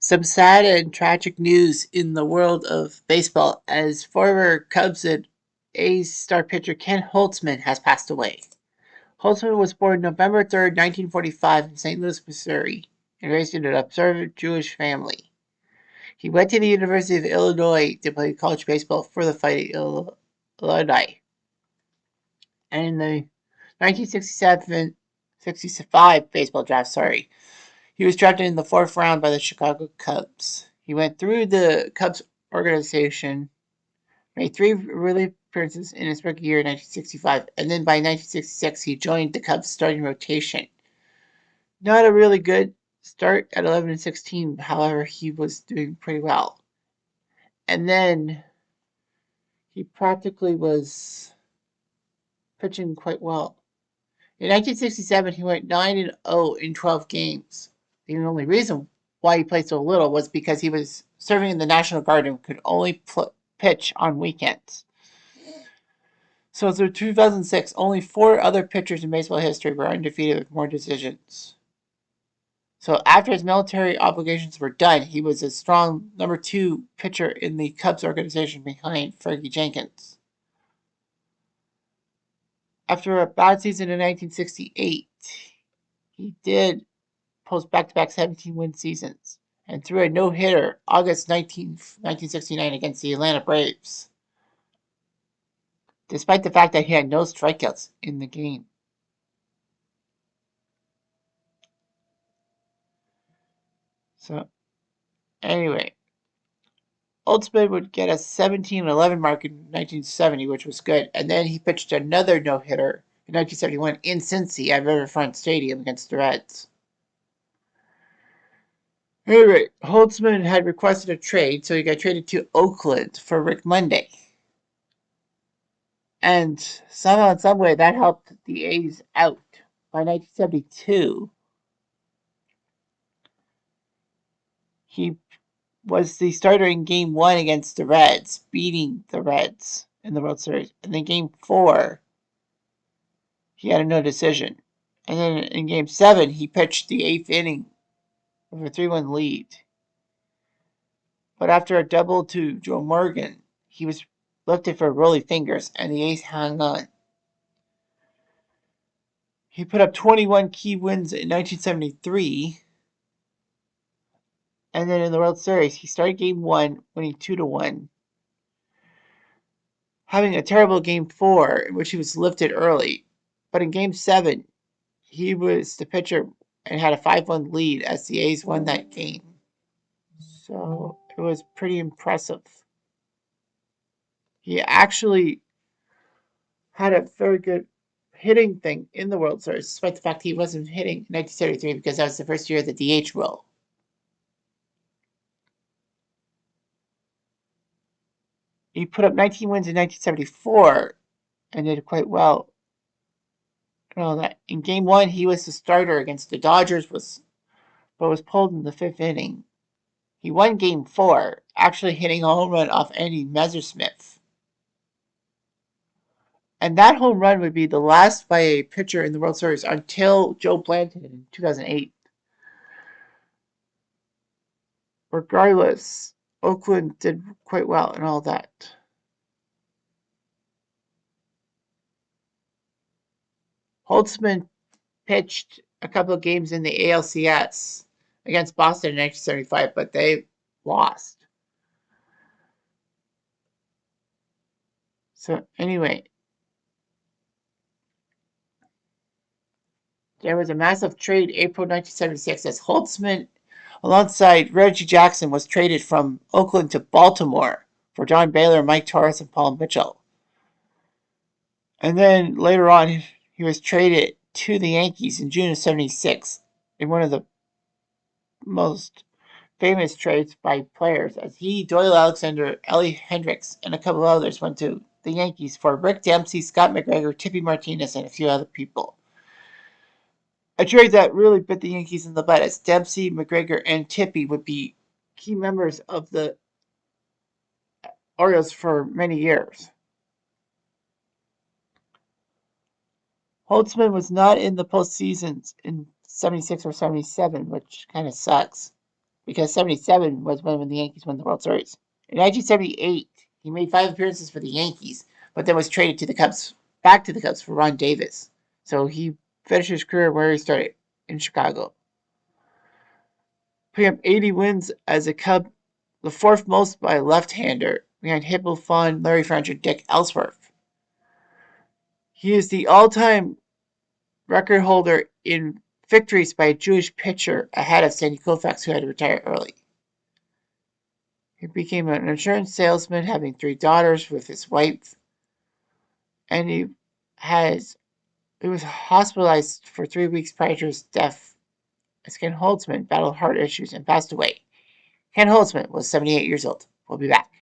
Some sad and tragic news in the world of baseball as former Cubs and A's star pitcher Ken Holtzman has passed away. Holtzman was born November 3rd, 1945 in St. Louis, Missouri, and raised in an observant Jewish family. He went to the University of Illinois to play college baseball for the Fighting Illini. And in the 1967-65 baseball draft, he was drafted in the fourth round by the Chicago Cubs. He went through the Cubs organization, made three relief appearances in his rookie year in 1965, and then by 1966 he joined the Cubs starting rotation. Not a really good start at 11-16, however, he was doing pretty well. And then he practically was pitching quite well. In 1967, he went 9-0 in 12 games. The only reason why he played so little was because he was serving in the National Guard and could only pitch on weekends. So through 2006, only 4 other pitchers in baseball history were undefeated with more decisions. So after his military obligations were done, he was a strong number 2 pitcher in the Cubs organization behind Fergie Jenkins. After a bad season in 1968, he did post back-to-back 17-win seasons and threw a no-hitter August 19th, 1969 against the Atlanta Braves, despite the fact that he had no strikeouts in the game. So, anyway, Holtzman would get a 17-11 mark in 1970, which was good, and then he pitched another no-hitter in 1971 in Cincy at Riverfront Stadium against the Reds. Anyway, Holtzman had requested a trade, so he got traded to Oakland for Rick Monday. And somehow, in some way, that helped the A's out. By 1972, he was the starter in Game 1 against the Reds, beating the Reds in the World Series. And then Game 4, he had a no decision. And then in Game 7, he pitched the 8th inning with a 3-1 lead. But after a double to Joe Morgan, he was lifted for rolly fingers, and the A's hung on. He put up 21 key wins in 1973. And then in the World Series, he started Game 1 winning 2-1, having a terrible Game 4 in which he was lifted early. But in Game 7, he was the pitcher and had a 5-1 lead as the A's won that game. So it was pretty impressive. He actually had a very good hitting thing in the World Series, despite the fact he wasn't hitting in 1973 because that was the first year of the DH rule. He put up 19 wins in 1974 and did quite well. That in Game 1, he was the starter against the Dodgers, but was pulled in the 5th inning. He won Game 4, actually hitting a home run off Andy Messersmith. And that home run would be the last by a pitcher in the World Series until Joe Blanton in 2008. Regardless, Oakland did quite well and all that. Holtzman pitched a couple of games in the ALCS against Boston in 1975, but they lost. So anyway, there was a massive trade April 1976 as Holtzman, alongside Reggie Jackson, was traded from Oakland to Baltimore for John Baylor, Mike Torres, and Paul Mitchell. And then later on, he was traded to the Yankees in June of 76 in one of the most famous trades by players, as he, Doyle Alexander, Ellie Hendricks, and a couple others went to the Yankees for Rick Dempsey, Scott McGregor, Tippy Martinez, and a few other people. A trade that really bit the Yankees in the butt, as Dempsey, McGregor, and Tippy would be key members of the Orioles for many years. Holtzman was not in the postseasons in 76 or 77, which kind of sucks. because 77 was when the Yankees won the World Series. In 1978, he made 5 appearances for the Yankees, but then was traded to the Cubs, back to the Cubs for Ron Davis. So he finished his career where he started, in Chicago. Putting up 80 wins as a Cub, the fourth most by a left-hander, behind Hippo Fun, Larry French, and Dick Ellsworth. He is the all-time record holder in victories by a Jewish pitcher, ahead of Sandy Koufax, who had to retire early. He became an insurance salesman, having 3 daughters with his wife, and he was hospitalized for 3 weeks prior to his death, as Ken Holtzman battled heart issues and passed away. Ken Holtzman was 78 years old. We'll be back.